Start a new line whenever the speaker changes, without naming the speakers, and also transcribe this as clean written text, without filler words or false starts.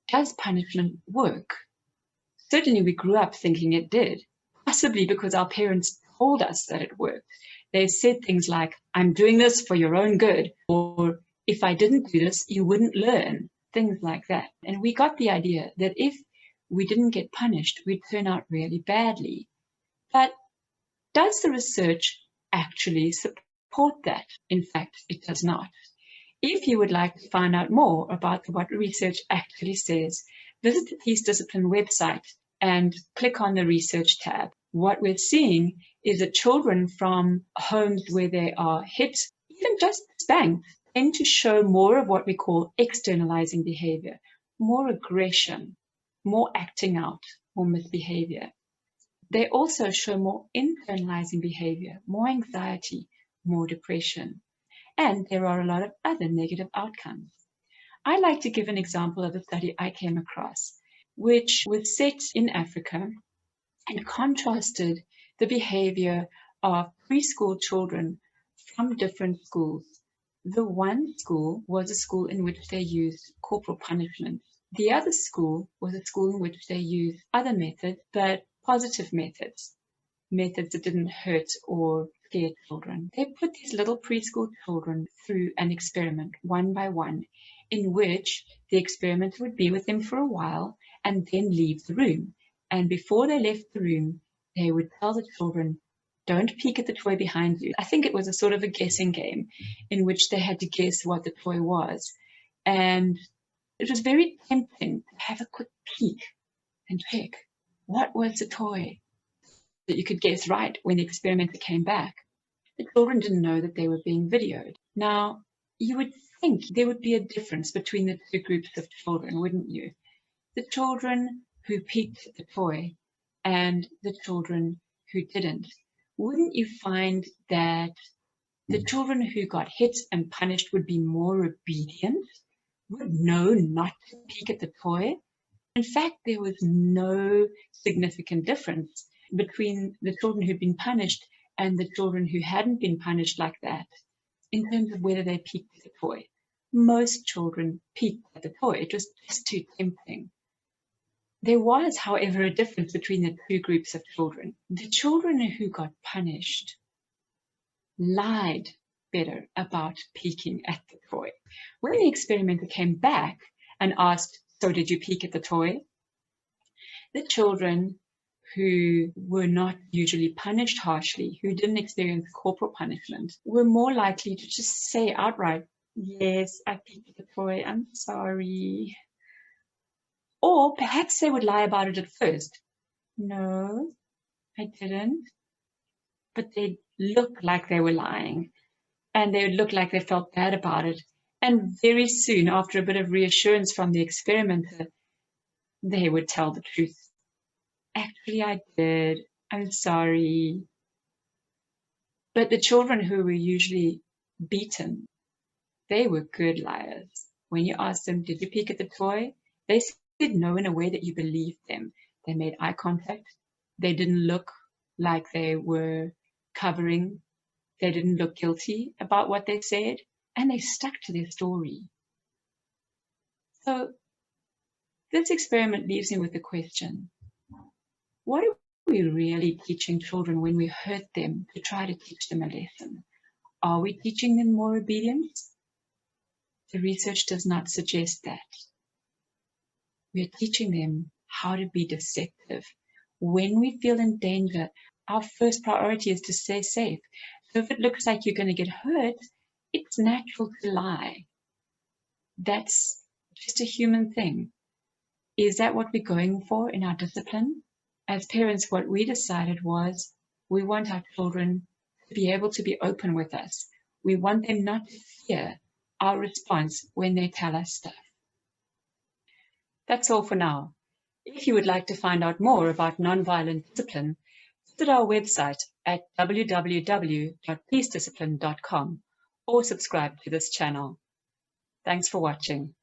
does punishment work? Certainly we grew up thinking it did, possibly because our parents told us that it worked. They said things like, I'm doing this for your own good, or if I didn't do this, you wouldn't learn, things like that. And we got the idea that if we didn't get punished, we'd turn out really badly. But does the research actually support that? In fact, it does not. If you would like to find out more about what research actually says, visit the Peace Discipline website and click on the research tab. What we're seeing is that children from homes where they are hit, even just spanked, tend to show more of what we call externalizing behavior, more aggression, more acting out, more misbehavior. They also show more internalizing behavior, more anxiety, more depression. And there are a lot of other negative outcomes. I'd like to give an example of a study I came across, which was set in Africa and contrasted the behavior of preschool children from different schools. The one school was a school in which they used corporal punishment. The other school was a school in which they used other methods, but positive methods that didn't hurt or scare children. They put these little preschool children through an experiment, one by one, in which the experimenter would be with them for a while and then leave the room. And before they left the room, they would tell the children, don't peek at the toy behind you. I think it was a sort of a guessing game in which they had to guess what the toy was. And it was very tempting to have a quick peek and check what was the toy that you could guess right when the experimenter came back. The children didn't know that they were being videoed. Now, you would think there would be a difference between the two groups of children, wouldn't you? The children who peeked at the toy and the children who didn't. Wouldn't you find that the children who got hit and punished would be more obedient, would know not to peek at the toy? In fact, there was no significant difference between the children who'd been punished and the children who hadn't been punished like that in terms of whether they peeked at the toy. Most children peeked at the toy. It was just too tempting. There was, however, a difference between the two groups of children. The children who got punished lied better about peeking at the toy. When the experimenter came back and asked, so did you peek at the toy? The children who were not usually punished harshly, who didn't experience corporal punishment, were more likely to just say outright, yes, I peeked at the toy, I'm sorry. Or perhaps they would lie about it at first. No, I didn't. But they'd look like they were lying, and they would look like they felt bad about it. And very soon, after a bit of reassurance from the experimenter, they would tell the truth. Actually, I did. I'm sorry. But the children who were usually beaten, they were good liars. When you asked them, did you peek at the toy? They said no in a way that you believed them. They made eye contact. They didn't look like they were covering. They didn't look guilty about what they said. And they stuck to their story. So this experiment leaves me with the question, what are we really teaching children when we hurt them to try to teach them a lesson? Are we teaching them more obedience? The research does not suggest that. We are teaching them how to be deceptive. When we feel in danger, our first priority is to stay safe. So if it looks like you're going to get hurt, it's natural to lie. That's just a human thing. Is that what we're going for in our discipline? As parents, what we decided was we want our children to be able to be open with us. We want them not to fear our response when they tell us stuff. That's all for now. If you would like to find out more about nonviolent discipline, visit our website at www.peacediscipline.com or subscribe to this channel. Thanks for watching.